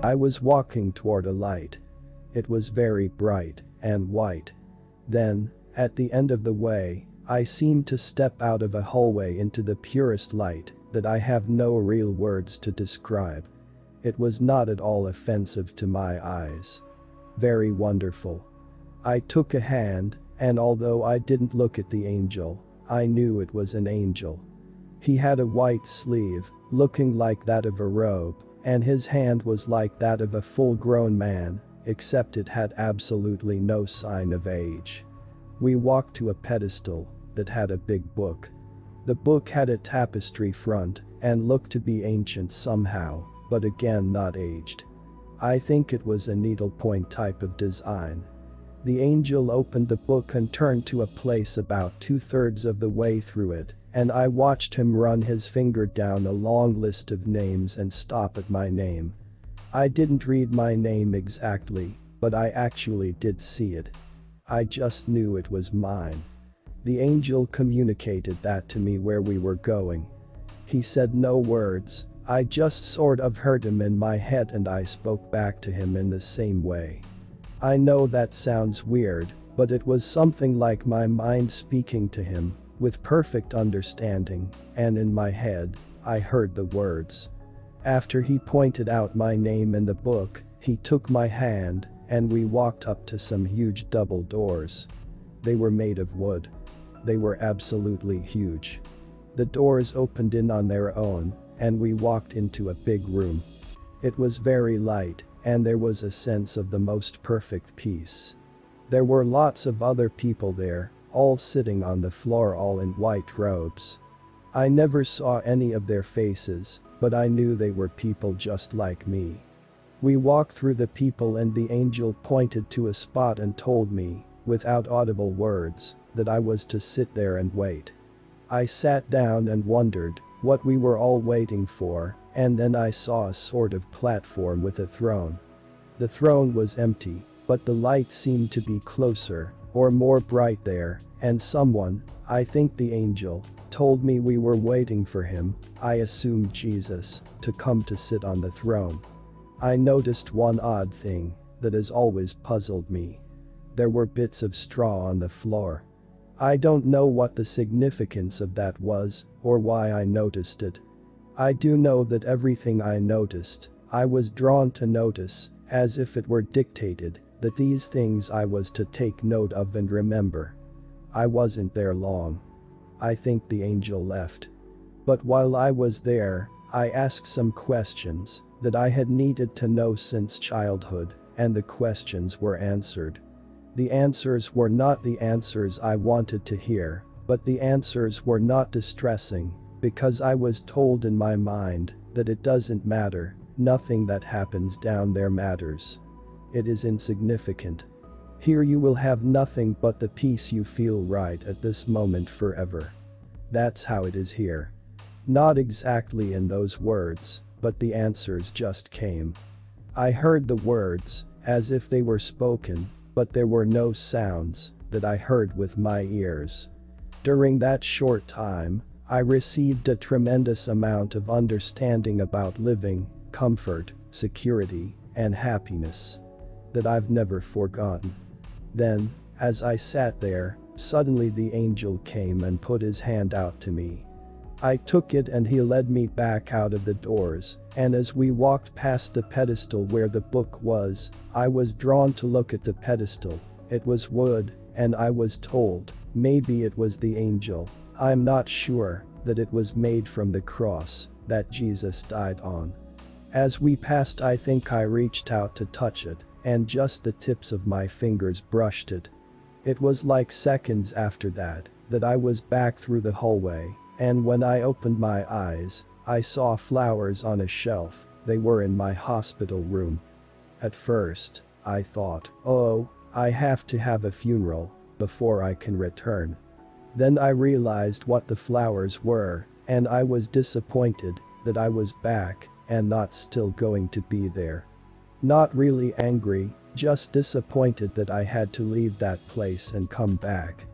I was walking toward a light. It was very bright and white. Then, at the end of the way, I seemed to step out of a hallway into the purest light that I have no real words to describe. It was not at all offensive to my eyes. Very wonderful. I took a hand, and although I didn't look at the angel, I knew it was an angel. He had a white sleeve, looking like that of a robe, and his hand was like that of a full-grown man, except it had absolutely no sign of age. We walked to a pedestal that had a big book. The book had a tapestry front and looked to be ancient somehow, but again not aged. I think it was a needlepoint type of design. The angel opened the book and turned to a place about 2/3 of the way through it, and I watched him run his finger down a long list of names and stop at my name. I didn't read my name exactly, but I actually did see it. I just knew it was mine. The angel communicated that to me where we were going. He said no words, I just sort of heard him in my head and I spoke back to him in the same way. I know that sounds weird, but it was something like my mind speaking to him, with perfect understanding, and in my head, I heard the words. After he pointed out my name in the book, he took my hand, and we walked up to some huge double doors. They were made of wood. They were absolutely huge. The doors opened in on their own, and we walked into a big room. It was very light, and there was a sense of the most perfect peace. There were lots of other people there, all sitting on the floor, all in white robes. I never saw any of their faces, but I knew they were people just like me. We walked through the people and the angel pointed to a spot and told me, without audible words, that I was to sit there and wait. I sat down and wondered what we were all waiting for, and then I saw a sort of platform with a throne. The throne was empty, but the light seemed to be closer, or more bright there, and someone, I think the angel, told me we were waiting for him, I assumed Jesus, to come to sit on the throne. I noticed one odd thing that has always puzzled me. There were bits of straw on the floor. I don't know what the significance of that was, or why I noticed it. I do know that everything I noticed, I was drawn to notice, as if it were dictated, that these things I was to take note of and remember. I wasn't there long. I think the angel left. But while I was there, I asked some questions that I had needed to know since childhood, and the questions were answered. The answers were not the answers I wanted to hear, but the answers were not distressing, because I was told in my mind that it doesn't matter, nothing that happens down there matters. It is insignificant. Here you will have nothing but the peace you feel right at this moment forever. That's how it is here. Not exactly in those words, but the answers just came. I heard the words, as if they were spoken, but there were no sounds that I heard with my ears. During that short time, I received a tremendous amount of understanding about living, comfort, security, and happiness that I've never forgotten. Then, as I sat there, suddenly the angel came and put his hand out to me. I took it and he led me back out of the doors, and as we walked past the pedestal where the book was, I was drawn to look at the pedestal. It was wood, and I was told, maybe it was the angel, I'm not sure, that it was made from the cross that Jesus died on. As we passed, I think I reached out to touch it, and just the tips of my fingers brushed it. It was like seconds after that I was back through the hallway, and when I opened my eyes, I saw flowers on a shelf. They were in my hospital room. At first, I thought, oh, I have to have a funeral before I can return. Then I realized what the flowers were, and I was disappointed that I was back and not still going to be there. Not really angry, just disappointed that I had to leave that place and come back.